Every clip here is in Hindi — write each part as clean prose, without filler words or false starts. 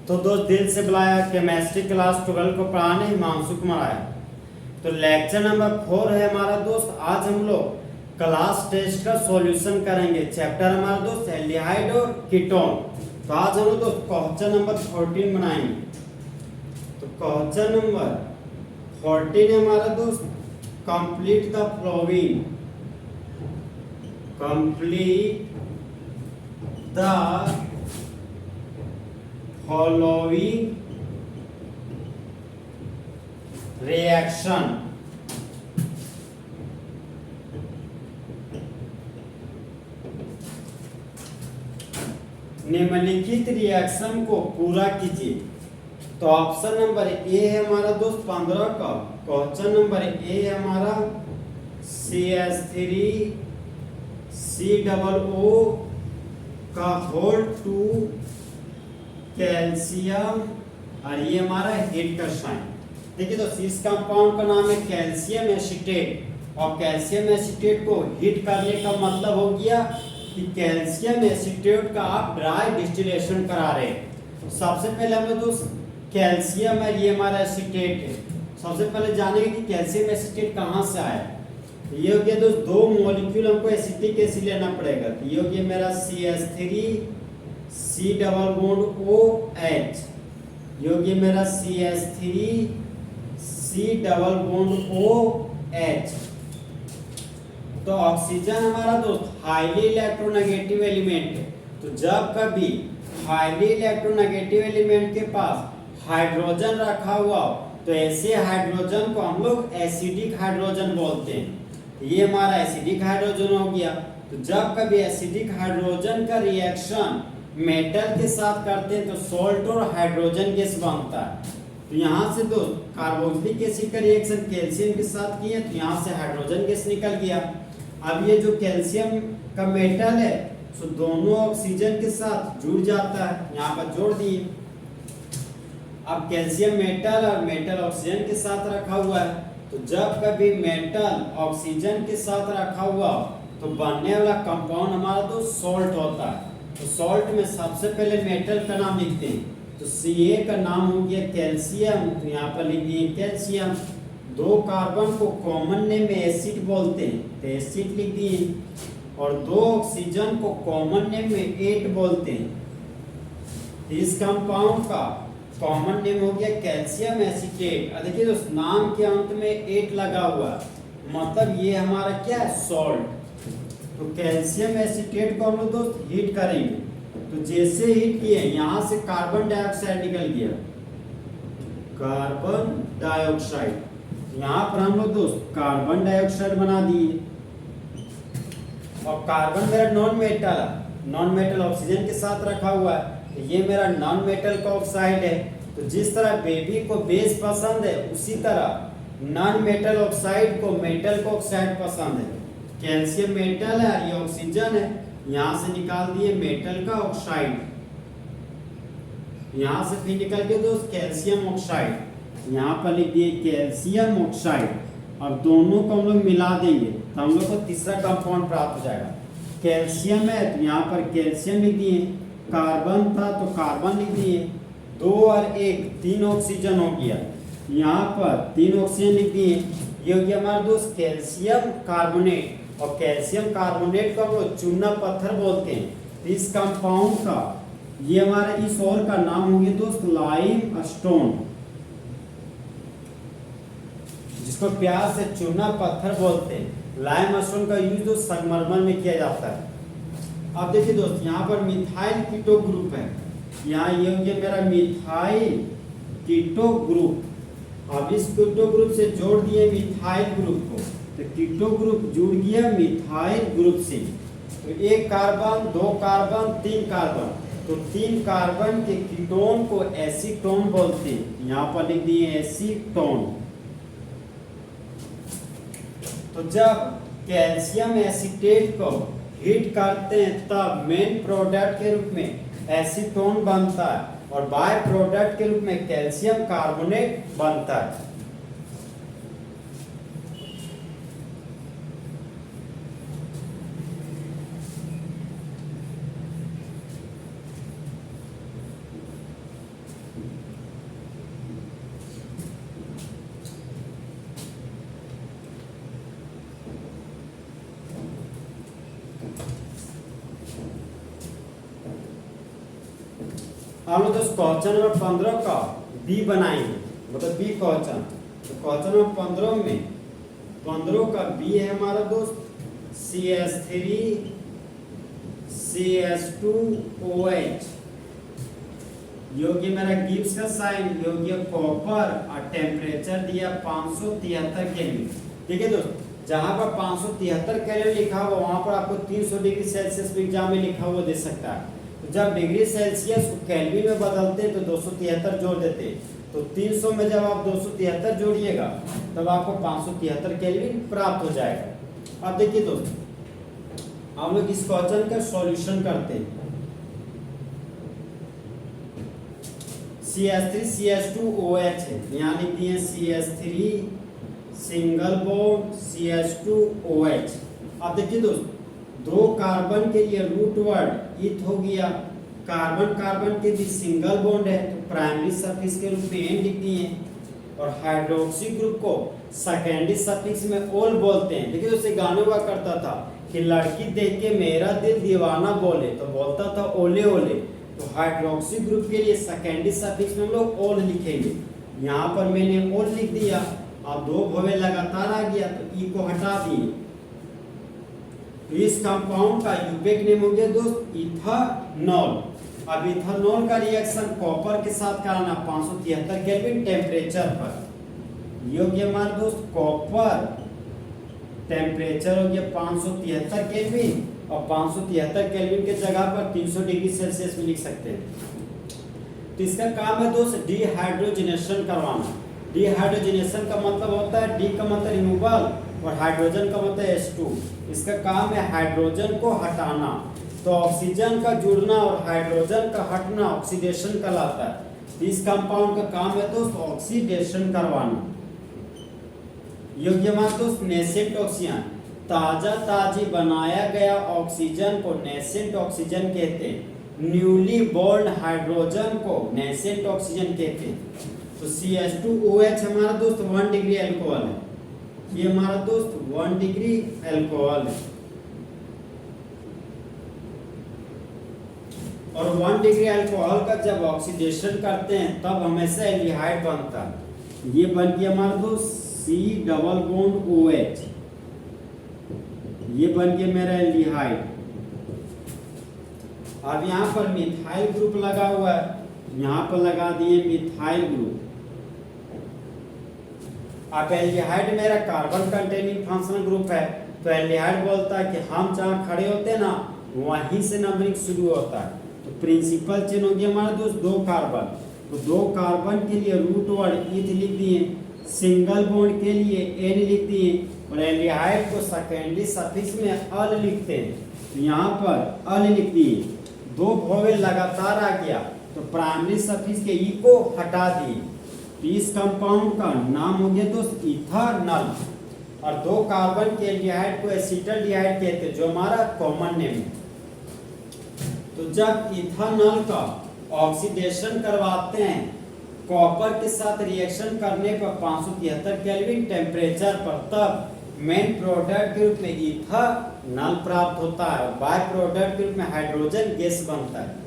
तो दोस्त दिल से बुलाया केमिस्ट्री क्लास 12 को पढ़ाने हिमांशु कुमार आया। तो लेक्चर नंबर 4 है हमारा दोस्त। आज हम लोग क्लास टेस्ट का सॉल्यूशन करेंगे। चैप्टर हमारा दोस्त एल्डिहाइड और कीटोन। तो आज हम लोग दोस्त क्वेश्चन नंबर 14 बनाएंगे। तो क्वेश्चन नंबर 14 है हमारा दोस्त, complete the flowing, complete the following reaction. निम्नलिखित रिएक्शन को पूरा कीजिए। तो ऑप्शन नंबर ए है हमारा दोस्त 15 का। क्वेश्चन नंबर ए है हमारा CH3 COO का होल 2 कैल्शियम, और ये हमारा हीट का साइन। देखिए तो इस कंपाउंड का नाम है कैल्शियम एसीटेट, और कैल्शियम एसीटेट को हीट करने का मतलब हो गया कि कैल्शियम एसीटेट का आप ड्राई डिस्टिलेशन करा रहे हैं। तो सबसे पहले हम लोग दोस्त कैल्शियम है, ये हमारा एसीटेट है। सबसे पहले जानेंगे कि कैल्शियम एसीटेट कहाँ से आया। ये हो गया दोस्त दो मॉलिक्यूल हमको एसिटिक एसिड लेना पड़ेगा। तो ये हो गया मेरा CH3 C double bond OH, ये हो गया मेरा CH3 C double bond OH। तो ऑक्सीजन हमारा दोस्त हाईली इलेक्ट्रोनेगेटिव एलिमेंट है। तो जब कभी हाईली इलेक्ट्रोनेगेटिव एलिमेंट के पास हाइड्रोजन रखा हुआ हो तो ऐसे हाइड्रोजन को हम लोग एसिडिक हाइड्रोजन बोलते हैं। ये हमारा एसिडिक हाइड्रोजन हो गया। तो जब कभी एसिडिक हाइड्रोजन का रिएक्शन मेटल के साथ करते हैं तो सॉल्ट और हाइड्रोजन गैस बनता है। तो यहाँ से दो कार्बोक्सिलिक एसिड का रिएक्शन कैल्शियम के साथ किए तो यहाँ से हाइड्रोजन गैस निकल गया। अब ये जो कैल्शियम का मेटल है तो दोनों ऑक्सीजन के साथ जुड़ जाता है, यहाँ पर जोड़ दिए। अब कैल्शियम मेटल और मेटल ऑक्सीजन के साथ रखा हुआ है। तो जब कभी मेटल ऑक्सीजन के साथ रखा हुआ तो बनने वाला कंपाउंड हमारा तो सॉल्ट होता है। तो सॉल्ट में सबसे पहले मेटल का नाम लिखते हैं। तो Ca का नाम हो गया कैल्शियम, तो यहाँ पर लिख दिए कैल्शियम। दो कार्बन को कॉमन नेम में एसिड बोलते हैं, तो एसिड लिख दिए। और दो ऑक्सीजन को कॉमन नेम में एट बोलते हैं। इस कंपाउंड का कॉमन नेम हो गया कैल्शियम एसीटेट। और देखिए दोस्त नाम के अंत में एट लगा हुआ, मतलब ये हमारा क्या है, सॉल्ट। तो कैल्शियम एसीटेट को हम लोग दोस्त हीट करेंगे। तो जैसे हीट किए यहाँ से कार्बन डाइऑक्साइड निकल गया, कार्बन डाइऑक्साइड। यहाँ पर हम लोग दोस्त कार्बन डाइऑक्साइड बना दिए। और कार्बन मेरा non metal, non metal oxygen के साथ रखा हुआ है। तो ये मेरा नॉन मेटल का ऑक्साइड है। तो जिस तरह बेबी को बेस पसंद है उसी तरह नॉन मेटल ऑक्साइड को मेटल का ऑक्साइड पसंद है। कैल्शियम मेटल है, ये ऑक्सीजन है, यहाँ से निकाल दिए मेटल का ऑक्साइड। यहाँ से फिर निकल के दोस्त कैल्शियम ऑक्साइड, यहाँ पर लिख दिए कैल्शियम ऑक्साइड। अब दोनों को हम लोग मिला देंगे तो हम लोग को तीसरा कंपाउंड प्राप्त हो जाएगा। कैल्शियम है तो यहाँ पर कैल्शियम लिख दिए, कार्बन था तो कार्बन लिख दिए। 2 और 1 3 ऑक्सीजन हो गया, यहाँ पर 3 ऑक्सीजन लिख दिए। ये हो गया हमारा दोस्त कैल्शियम कार्बोनेट। और कैल्शियम कार्बोनेट को हम लोग चूना पत्थर बोलते हैं। तो इस कंपाउंड का ये हमारा इस और का नाम हो गया दोस्त लाइम स्टोन, जिसको प्यार से चूना पत्थर बोलते हैं। लाइम स्टोन का यूज दोस्त संगमरमर में किया जाता है। अब देखिए दोस्त यहाँ पर मिथाइल कीटो ग्रुप है, यहाँ ये हो गया मेरा मिथाइल कीटो ग्रुप। अब इस कीटो ग्रुप से जोड़ दिए मिथाइल ग्रुप को, तो कीटो ग्रुप जुड़ गया मिथाइल ग्रुप से। तो एक कार्बन, 2 कार्बन, 3 कार्बन, तो 3 कार्बन के कीटोन को एसीटोन बोलते हैं। यहाँ पर लिख दिए एसीटोन। तो जब कैल्शियम एसीटेट को हीट करते हैं तब मेन प्रोडक्ट के रूप में एसीटोन बनता है और बाय प्रोडक्ट के रूप में कैल्शियम कार्बोनेट बनता है। हम लोग दोस्त क्वेश्चन नंबर 15 का बी बनाएंगे, मतलब बी क्वेश्चन। तो क्वेश्चन नंबर 15 में 15 का बी है हमारा दोस्त CH3CH2OH, योग्य मेरा गिब्स का साइन, योग्य कॉपर और टेम्परेचर दिया 573 केल्विन। ठीक है दोस्त, जहां पर 573 केल्विन लिखा हुआ वहां पर आपको 300 डिग्री सेल्सियस भी एग्जाम में लिखा हुआ दे सकता है। तो जब डिग्री सेल्सियस को केल्विन में बदलते तो 273 जोड़ देते, तो 300 में जब आप 273 जोड़िएगा तब आपको 573 केल्विन प्राप्त हो जाएगा। अब देखिए दोस्त, हम लोग इस क्वेश्चन का सॉल्यूशन करते हैं। CH3CH2OH है, यहाँ लिख दिए CH3 सिंगल बॉन्ड CH2OH। अब देखिए दोस्त, दो कार्बन के लिए रूट वर्ड इथ हो गया, कार्बन कार्बन के भी सिंगल बॉन्ड है तो प्राइमरी सफिक्स के रूप में एन लिख दिए, और हाइड्रोक्सी ग्रुप को सेकेंडरी सफिक्स में ओल बोलते हैं। देखिए उसे गाने हुआ करता था कि लड़की देख के मेरा दिल दीवाना बोले, तो बोलता था ओले ओले। तो हाइड्रोक्सी ग्रुप के लिए सेकेंडरी सफिक्स में हम लोग ओल लिखेंगे। यहाँ पर मैंने ओल लिख दिया, अब दो भवे लगातार आ गया तो ई को हटा दिए। तो इस कंपाउंड का यूपेक नेम हो गया दोस्त इथानॉल। अब इथानॉल का रिएक्शन कॉपर के साथ कराना 573 केल्विन टेम्परेचर पर। योग्य हमारे दोस्त कॉपर टेम्परेचर हो गया 573 केल्विन, और 573 केल्विन के जगह पर 300 डिग्री सेल्सियस में लिख सकते हैं। तो इसका काम है दोस्त डिहाइड्रोजनेशन करवाना। डिहाइड्रोजनेशन का मतलब होता है, डी का मतलब रिमूवल और हाइड्रोजन का मतलब H2। इसका काम है हाइड्रोजन को हटाना। तो ऑक्सीजन का जुड़ना और हाइड्रोजन का हटना ऑक्सीडेशन कहलाता है। इस कंपाउंड का काम है दोस्त ऑक्सीडेशन करवाना। योग्य मान दोस्त नेसेंट ऑक्सीजन, ताजा ताजी बनाया गया ऑक्सीजन को नेसेंट ऑक्सीजन कहते हैं। न्यूली बोर्न हाइड्रोजन को नेसेंट ऑक्सीजन कहते हैं। तो CH2OH हमारा दोस्त 1 डिग्री अल्कोहल है, ये हमारा दोस्त 1 डिग्री अल्कोहल है, और 1 डिग्री अल्कोहल का जब ऑक्सीडेशन करते हैं तब हमेशा एल्डिहाइड बनता है। ये बन गया हमारा दोस्त C डबल बॉन्ड OH, ये बन गया मेरा एल्डिहाइड। अब यहाँ पर मिथाइल ग्रुप लगा हुआ है, यहाँ पर लगा दिए मिथाइल ग्रुप। अब एल्डिहाइड मेरा कार्बन कंटेनिंग फंक्शनल ग्रुप है, तो एल्डिहाइड बोलता है कि हम जहाँ खड़े होते हैं ना वहीं से नंबरिंग शुरू होता है। तो प्रिंसिपल चेन हो गया हमारा दोस्त 2 कार्बन, तो 2 कार्बन के लिए रूट वर्ड ईथ लिख दिए, सिंगल बॉन्ड के लिए एन लिख दिए, और एल्डिहाइड को सेकेंडरी सफिक्स में अल लिखते हैं। तो यहाँ पर अल लिख दिए, 2 भोवेल लगातार आ गया तो प्राइमरी सफिक्स के ई को हटा दिए। तो इस कंपाउंड का नाम हो गया दोस्त इथानॉल, और 2 कार्बन के एल्डिहाइड को एसिटल्डिहाइड कहते हैं, जो हमारा कॉमन नेम है। तो जब इथानॉल का ऑक्सीडेशन करवाते हैं कॉपर के साथ रिएक्शन करने पर 573 केल्विन टेम्परेचर पर, तब मेन प्रोडक्ट के रूप में इथानॉल प्राप्त होता है, बाय प्रोडक्ट के रूप में हाइड्रोजन गैस बनता है।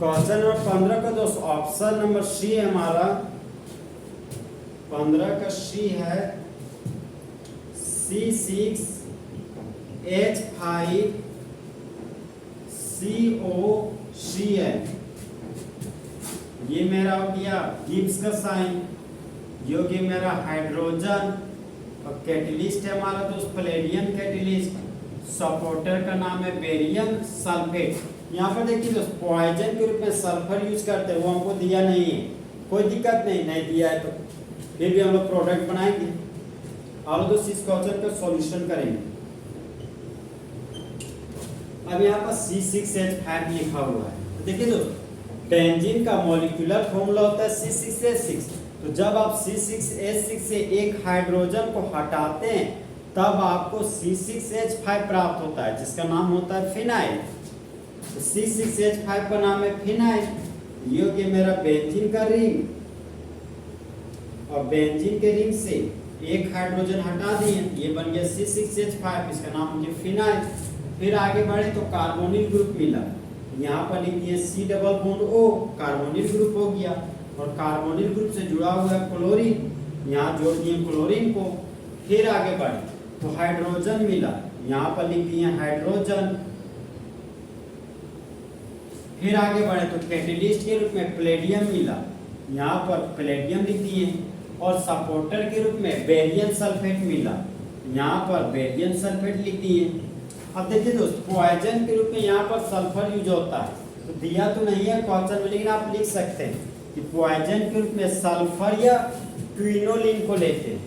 क्वेश्चन नंबर 15 का दोस्त ऑप्शन नंबर सी है हमारा। 15 का सी है C6H5COCl। ये मेरा हो गया गिब्स का साइन, जो कि मेरा हाइड्रोजन, और कैटलिस्ट है हमारा दोस्त पैलेडियम कैटलिस्ट। सपोर्टर का नाम है बेरियम सल्फेट। यहाँ पर देखिए दोस्त पॉइजन के रूप में सल्फर यूज करते हैं, वो हमको दिया नहीं है, कोई दिक्कत नहीं दिया है तो फिर भी हम लोग प्रोडक्ट बनाएंगे। और दोस्त इस क्वेश्चन का सॉल्यूशन करेंगे। अब यहाँ पर C6H5 लिखा हुआ है, तो देखिए दोस्त बेंजीन का मॉलिक्यूलर फॉर्मूला होता है C6H6, तो जब आप C6H6 से एक हाइड्रोजन को हटाते हैं तब आपको C6H5 प्राप्त होता है, जिसका नाम होता है फिनाइल। तो C6H5 का नाम है फिनाइल। ये हो गया मेरा बेंजीन का रिंग, और बेंजीन के रिंग से एक हाइड्रोजन हटा दिए, ये बन गया C6H5, इसका नाम हो गया फिनाइल। फिर आगे बढ़े तो कार्बोनिल ग्रुप मिला, यहाँ पर लिख दिए C double bond O, carbonyl group हो गया। और कार्बोनिल ग्रुप से जुड़ा हुआ है क्लोरीन, यहाँ जोड़ दिए क्लोरीन को। फिर आगे बढ़े तो हाइड्रोजन मिला, यहाँ पर लिख दिए हाइड्रोजन। फिर आगे बढ़े तो कैटेलिस्ट के रूप में प्लेडियम मिला, यहाँ पर प्लेडियम लिख दिए। और सपोर्टर के रूप में बेरियम सल्फेट मिला, यहाँ पर बेरियम सल्फेट लिख दिए। अब देखिए दोस्त, पॉइजन के रूप में यहाँ पर सल्फर यूज होता है, तो दिया तो नहीं है क्वेश्चन में, लेकिन आप लिख सकते हैं कि पॉइजन के रूप में सल्फर या क्विनोलिन को लेते हैं।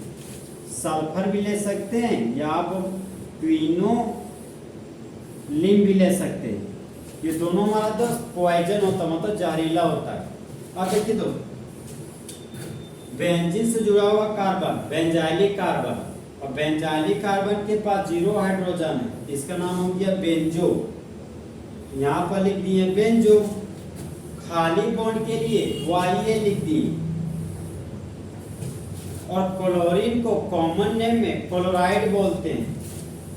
सल्फर भी ले सकते हैं या आप क्विनोलिन भी ले सकते हैं। ये दोनों हमारा दोस्त पॉइजन होता है, मतलब जहरीला होता है। अब देखिए दोस्त, बेंजीन से जुड़ा हुआ कार्बन बेंजाइलिक कार्बन, और बेंजाइलिक कार्बन के पास 0 हाइड्रोजन है, इसका नाम हो गया बेंजो। यहाँ पर लिख दिए बेंजो। खाली बॉन्ड के लिए YA लिख दिए। और क्लोरीन को कॉमन नेम में क्लोराइड बोलते हैं,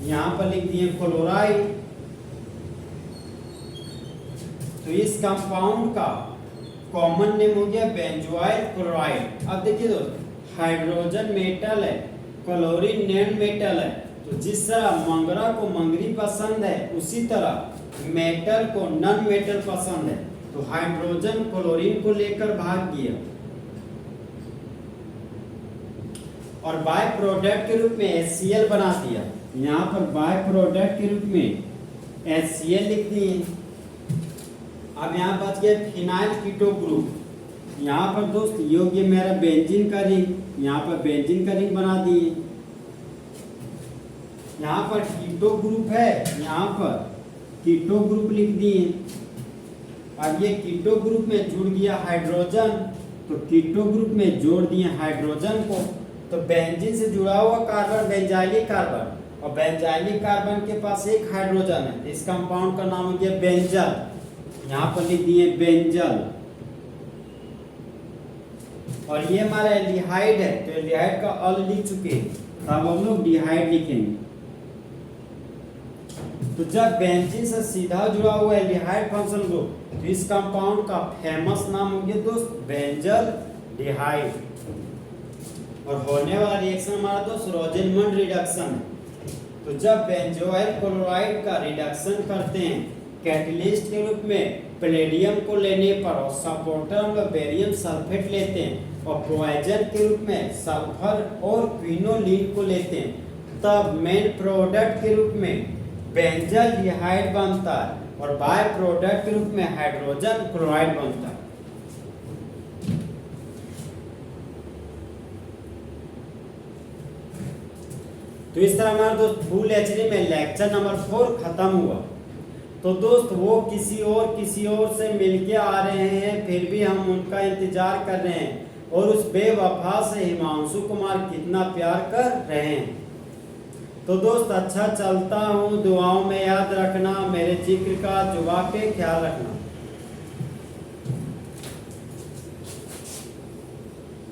यहाँ पर लिख दिए क्लोराइड। तो इस कंपाउंड का कॉमन नेम हो गया बेंजोइल क्लोराइड। अब देखिए दोस्त, हाइड्रोजन मेटल है, क्लोरीन नॉन मेटल है, तो जिस तरह मंगरा को मंगरी पसंद है उसी तरह मेटल को नॉन मेटल पसंद है। तो हाइड्रोजन क्लोरीन को लेकर भाग गया और बाय प्रोडक्ट के रूप में HCl बना दिया। यहाँ पर बाय प्रोडक्ट के रूप में HCl लिख दिए। अब यहाँ बच गया फिनाइल कीटो ग्रुप। यहाँ पर दोस्त योग्य मेरा बेंजीन का रिंग, यहाँ पर बेंजीन का रिंग बना दिए। यहाँ पर कीटो ग्रुप है, यहाँ पर कीटो ग्रुप लिख दिए। अब ये कीटो ग्रुप में जुड़ गया हाइड्रोजन, तो कीटो ग्रुप में जोड़ दिए हाइड्रोजन को। तो बेंजीन से जुड़ा हुआ कार्बन बेंजाइलिक कार्बन, और बेंजाइलिक कार्बन के पास एक हाइड्रोजन है, इस कंपाउंड का नाम हो गया बेंजल। यहाँ पर लिख दिए बेंजल। और ये हमारा एल्डिहाइड है, तो एल्डिहाइड का अल लिख चुके हैं, अब हम लोग डिहाइड लिखेंगे। तो जब बेंजीन से सीधा जुड़ा हुआ एल्डिहाइड फंक्शनल ग्रुप, तो इस कंपाउंड का फेमस नाम हो गया दोस्त बेंजल डिहाइड। और होने वाला रिएक्शन हमारा दोस्त रोजेनमंड रिडक्शन है। तो जब बेंजोइल क्लोराइड का रिडक्शन करते हैं कैटलिस्ट के रूप में पैलेडियम को लेने पर, और सपोर्टर हम लोग बेरियम सल्फेट लेते हैं, और पॉइजन के रूप में सल्फर और क्विनोलिन को लेते हैं, तब मेन प्रोडक्ट के रूप में बेंजल डिहाइड बनता है, और बाय प्रोडक्ट के रूप में हाइड्रोजन क्लोराइड बनता है। तो इस तरह हमारा दोस्त फुल HD में लेक्चर नंबर 4 खत्म हुआ। तो दोस्त वो किसी और से मिलके आ रहे हैं, फिर भी हम उनका इंतजार कर रहे हैं, और उस बेवफा से हिमांशु कुमार कितना प्यार कर रहे हैं। तो दोस्त अच्छा चलता हूँ, दुआओं में याद रखना, मेरे जिक्र का जुबा पे ख्याल रखना।